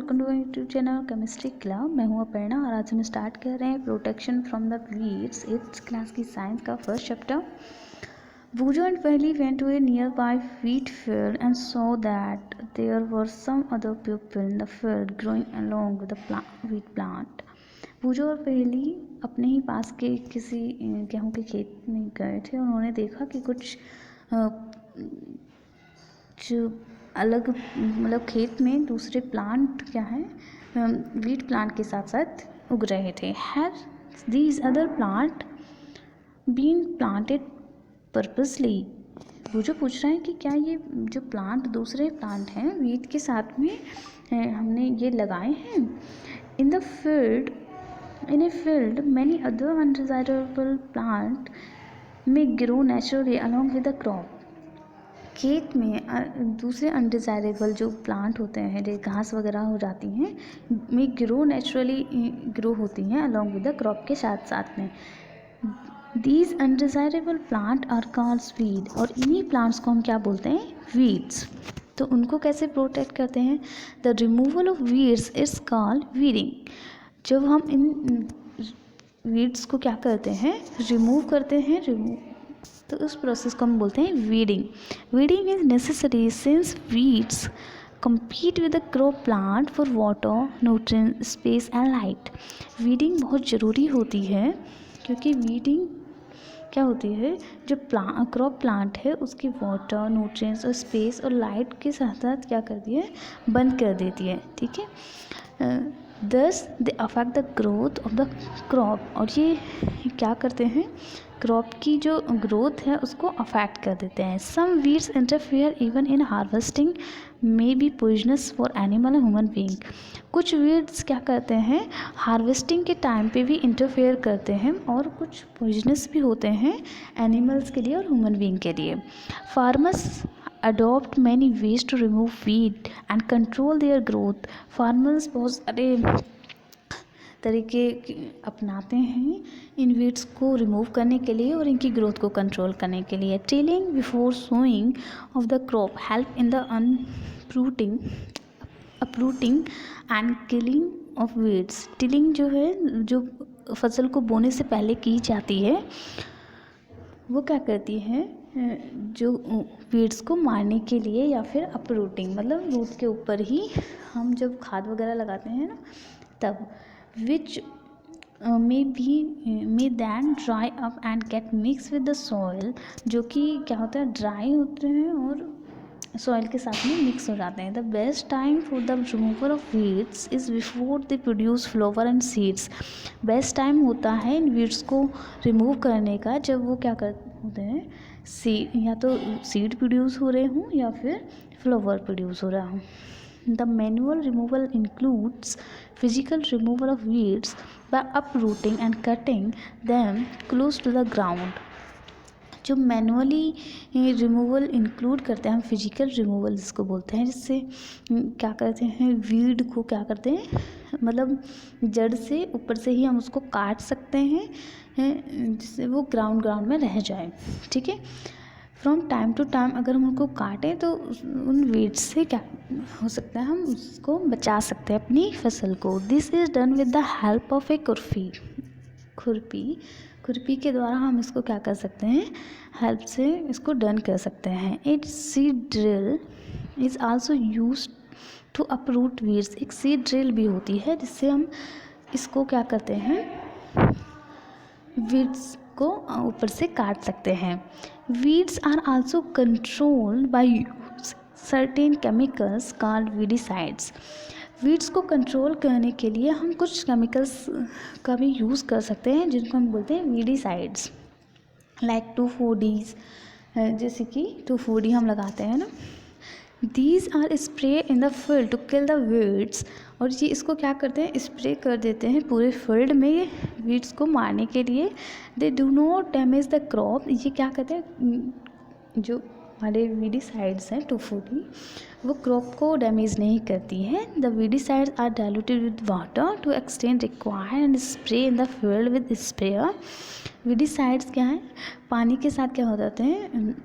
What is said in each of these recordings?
Welcome to YouTube channel chemistry club. मैं हूँ अपर्णा और आज हम स्टार्ट कर रहे हैं protection from the weeds 8th class की साइंस का first chapter. Bujo and Paheli went to a nearby wheat field and saw that there were some other people in the field growing along with the wheat plant. बूजो और पहेली अपने ही पास के किसी गेहूं के खेत में गए थे। उन्होंने देखा कि कुछ जो अलग मतलब खेत में दूसरे प्लांट क्या है वीट प्लांट के साथ साथ उग रहे थे। Have these other plant been planted purposely. बूजो पूछ रहे हैं कि क्या ये जो प्लांट दूसरे प्लांट हैं वीट के साथ में हमने ये लगाए हैं। In a field many other undesirable plant में grow naturally along with the crop. खेत में दूसरे अनडिजायरेबल जो प्लांट होते हैं जो घास वगैरह हो जाती हैं में ग्रो होती हैं अलॉन्ग विद द क्रॉप के साथ साथ में। These undesirable plant are called weed. और इन्हीं प्लांट्स को हम क्या बोलते हैं, वीड्स। तो उनको कैसे प्रोटेक्ट करते हैं, the removal of weeds is called weeding. जब हम इन वीड्स को क्या करते हैं, रिमूव करते हैं, तो उस प्रोसेस को हम बोलते हैं weeding. Weeding is necessary since weeds compete with the crop plant for water, nutrients, space and light। Weeding बहुत ज़रूरी होती है क्योंकि वीडिंग क्या होती है, जो क्रॉप प्लांट है उसकी वाटर, न्यूट्रिएंट्स और स्पेस और लाइट के साथ साथ क्या करती है, बंद कर देती है। ठीक है, दस they affect the growth of the crop. और ये क्या करते हैं, क्रॉप की जो ग्रोथ है उसको अफेक्ट कर देते हैं। Some weeds interfere even in harvesting may be poisonous for animal and human being. कुछ वीड्स क्या करते हैं, हार्वेस्टिंग के टाइम पे भी इंटरफेयर करते हैं और कुछ पॉइजनस भी होते हैं एनिमल्स के लिए और ह्यूमन बीइंग के लिए। Farmers adopt many ways to remove weed and control their growth. Farmers बहुत सारे तरीके अपनाते हैं इन वीड्स को रिमूव करने के लिए और इनकी ग्रोथ को कंट्रोल करने के लिए। Tilling before sowing of the crop help in the uprooting and killing of weeds. Tilling जो है, जो फसल को बोने से पहले की जाती है, वो क्या करती है, जो वीड्स को मारने के लिए, या फिर अपरूटिंग मतलब रूट के ऊपर ही हम जब खाद वगैरह लगाते हैं ना तब, which may then dry up and get mixed with the soil। जो कि क्या होता है, ड्राई होते हैं और सॉइल के साथ में मिक्स हो जाते हैं। The best time for the removal of weeds is before they produce flower and seeds. Best time होता है इन वीड्स को रिमूव करने का जब वो क्या होते हैं, या तो सीड प्रोड्यूस हो रहे हों या फिर फ्लावर प्रोड्यूस हो रहा हो। The manual removal includes physical removal of weeds by uprooting and cutting them close to the ground। जो मैनुअली रिमूवल इंक्लूड करते हैं हम, फिजिकल रिमूवल जिसको बोलते हैं, जिससे क्या करते हैं, वीड को क्या करते हैं, मतलब जड़ से ऊपर से ही हम उसको काट सकते हैं जिससे वो ग्राउंड में रह जाए। ठीक है, फ्रॉम टाइम टू टाइम अगर हम उनको काटें तो उन वीड्स से क्या हो सकता है, हम उसको बचा सकते हैं अपनी फसल को। This is done with the help of a khurpi के द्वारा हम इसको क्या कर सकते हैं, हेल्प से इसको डन कर सकते हैं। It seed drill is also use to uproot weeds. एक सीड ड्रिल भी होती है जिससे हम इसको क्या करते हैं, वीड्स को ऊपर से काट सकते हैं। Weeds are also controlled by certain chemicals called weedicides. Weeds को कंट्रोल करने के लिए हम कुछ केमिकल्स का भी यूज़ कर सकते हैं जिनको हम बोलते हैं वीडिसाइड्स। लाइक 2,4-डीज, जैसे कि 2,4-डी हम लगाते हैं ना। These are spray in the field to kill the weeds. और ये इसको क्या करते हैं, स्प्रे कर देते हैं पूरे फील्ड में वीड्स को मारने के लिए। They do not damage the crop. ये क्या करते हैं, जो हमारे वीडिसाइड्स हैं 2,4-डी, वो क्रॉप को डैमेज नहीं करती है। The weedicides are diluted with water to extend required and spray in the field with sprayer. Weedicides क्या है, पानी के साथ क्या हो जाते हैं,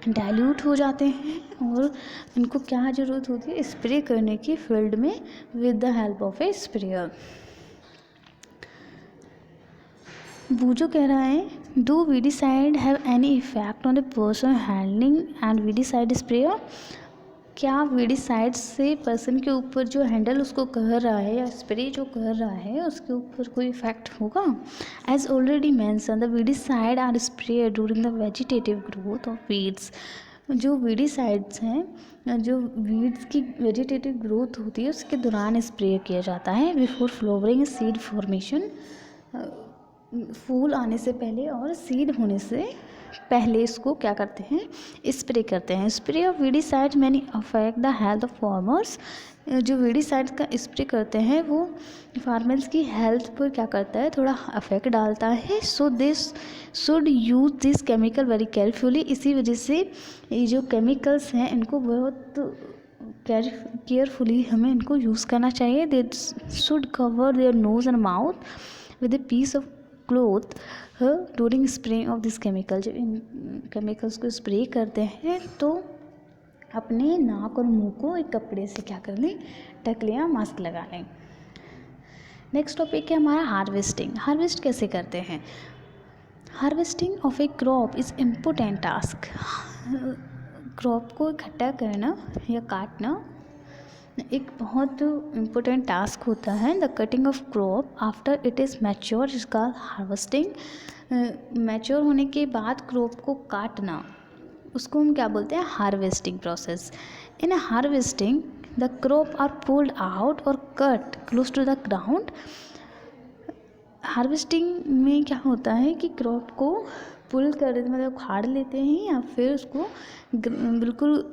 डाइल्यूट हो जाते हैं और इनको क्या ज़रूरत होती है, स्प्रे करने की फील्ड में with the help of a sprayer. बूजो कह रहा है, do weedicide have any effect on the person handling and weedicide sprayer? क्या वीडिसाइड से पर्सन के ऊपर जो हैंडल उसको कर रहा है या स्प्रे जो कर रहा है उसके ऊपर कोई इफेक्ट होगा? As already mention the weedicide are spray during the vegetative growth of weeds. जो वीडिसाइड्स हैं, जो वीड्स की वेजिटेटिव ग्रोथ होती है उसके दौरान स्प्रे किया जाता है। बिफोर फ्लावरिंग सीड फॉर्मेशन, फूल आने से पहले और सीड होने से पहले इसको क्या करते हैं, स्प्रे करते हैं। Spray of weedicides many affect the health of farmers. जो वीडिसाइड्स का स्प्रे करते हैं वो फार्मर्स की हेल्थ पर क्या करता है, थोड़ा अफेक्ट डालता है। So this should use this chemical very carefully. इसी वजह से ये जो केमिकल्स हैं इनको बहुत केयरफुली हमें इनको यूज़ करना चाहिए। They should cover their nose and mouth with a piece of cloth during spray of this chemical. जब इन केमिकल्स को स्प्रे करते हैं तो अपने नाक और मुंह को एक कपड़े से क्या कर लें, ढक लें या मास्क लगा लें। नेक्स्ट टॉपिक है हमारा हार्वेस्टिंग। हार्वेस्ट कैसे करते हैं? Harvesting of A crop is important task. Crop को इकट्ठा करना या काटना एक बहुत इम्पोर्टेंट टास्क होता है। The cutting of crop after it is mature is called harvesting. Mature होने के बाद क्रॉप को काटना उसको हम क्या बोलते हैं, harvesting process. In harvesting the crop are pulled out और cut close to the ground. Harvesting में क्या होता है कि क्रॉप को पुल कर देते, मतलब उखाड़ लेते हैं या फिर उसको बिल्कुल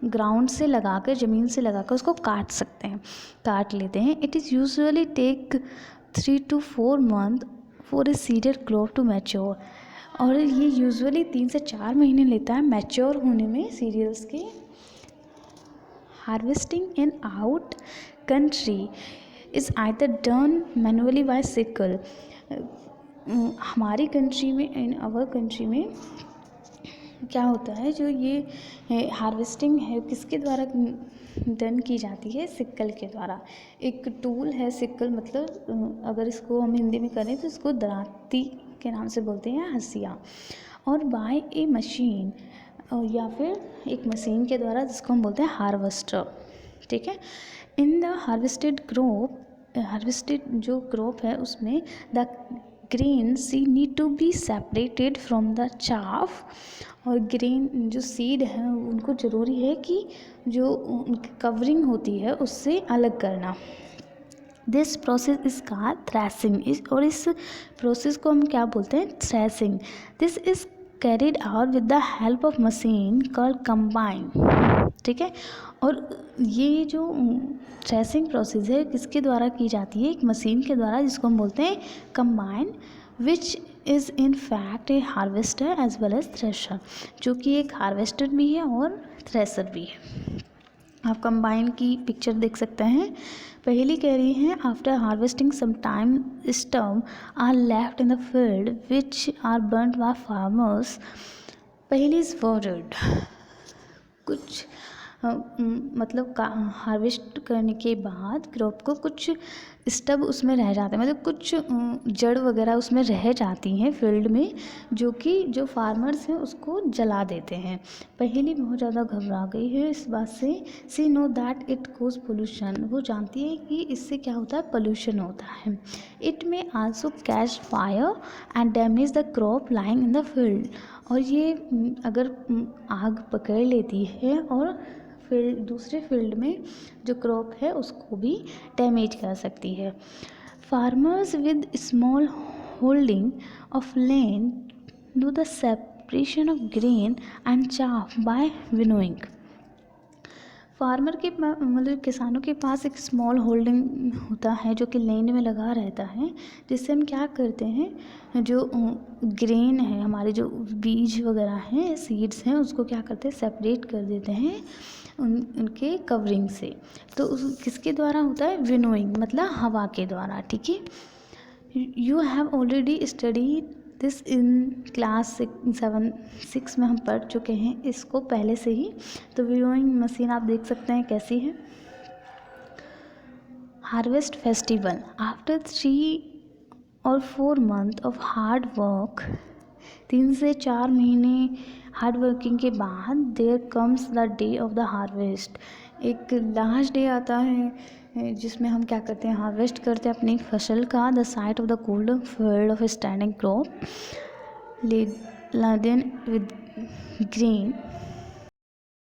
ग्राउंड से लगाकर, ज़मीन से लगाकर उसको काट लेते हैं। It is usually take 3 to 4 months for a cereal crop to mature. और ये यूजुअली 3 से 4 महीने लेता है मैच्योर होने में सीरियल्स के। Harvesting in out country is either done manually by sickle. हमारी कंट्री में, इन अवर कंट्री में क्या होता है, जो ये हार्वेस्टिंग है किसके द्वारा डन की जाती है, सिक्कल के द्वारा। एक टूल है सिक्कल, मतलब अगर इसको हम हिंदी में करें तो इसको दराती के नाम से बोलते हैं, हंसिया। और बाय ए मशीन, या फिर एक मशीन के द्वारा जिसको हम बोलते हैं हार्वेस्टर। ठीक है। इन द हार्वेस्टेड जो क्रॉप है उसमें the grain seed need to be separated from the chaff. और ग्रेन जो सीड है उनको ज़रूरी है कि जो उनकी कवरिंग होती है उससे अलग करना। This process is called threshing. और इस प्रोसेस को हम क्या बोलते हैं, threshing. This is carried out with the help of machine called combine. ठीक है। और ये जो थ्रेसिंग प्रोसेस है किसके द्वारा की जाती है, एक मशीन के द्वारा जिसको हम बोलते हैं combine, which is in fact a harvester as well as thresher, जो कि एक हार्वेस्टर भी है और थ्रेशर भी है। आप कंबाइन की पिक्चर देख सकते हैं। पहली कह रही हैं, after harvesting some time stub are left in the field which are burned by farmers. पहली इज वर्डेड, कुछ मतलब हार्वेस्ट करने के बाद क्रॉप को कुछ स्टब उसमें रह जाते हैं, मतलब कुछ जड़ वगैरह उसमें रह जाती हैं फील्ड में, जो कि जो फार्मर्स हैं उसको जला देते हैं। पहली बहुत ज़्यादा घबरा गई है इस बात से। She know that it cause pollution, वो जानती है कि इससे क्या होता है, पोल्यूशन होता है। इट में also catch fire and damage the crop lying in the field. और ये अगर आग पकड़ लेती है और फील्ड, दूसरे फील्ड में जो क्रॉप है उसको भी डैमेज कर सकती है। Farmers with small holding of land do the separation of grain and chaff by winnowing. Farmer के मतलब किसानों के पास एक स्मॉल होल्डिंग होता है जो कि लैंड में लगा रहता है, जिससे हम क्या करते हैं, जो ग्रेन है, हमारे जो बीज वगैरह हैं, सीड्स हैं, उसको क्या करते हैं, सेपरेट कर देते हैं उनके कवरिंग से। तो किसके द्वारा होता है, विनोइंग, मतलब हवा के द्वारा। ठीक है। You have already studied this in class 6 में हम पढ़ चुके हैं इसको पहले से ही। तो विनोइंग मशीन आप देख सकते हैं कैसी है। हार्वेस्ट फेस्टिवल, आफ्टर 3 और 4 मंथ ऑफ हार्ड वर्क, 3 से 4 महीने हार्ड वर्किंग के बाद there comes the day of the harvest, एक लास्ट डे आता है जिसमें हम क्या करते हैं, हार्वेस्ट करते हैं अपनी फसल का। The site of the golden field of standing crop laden with grain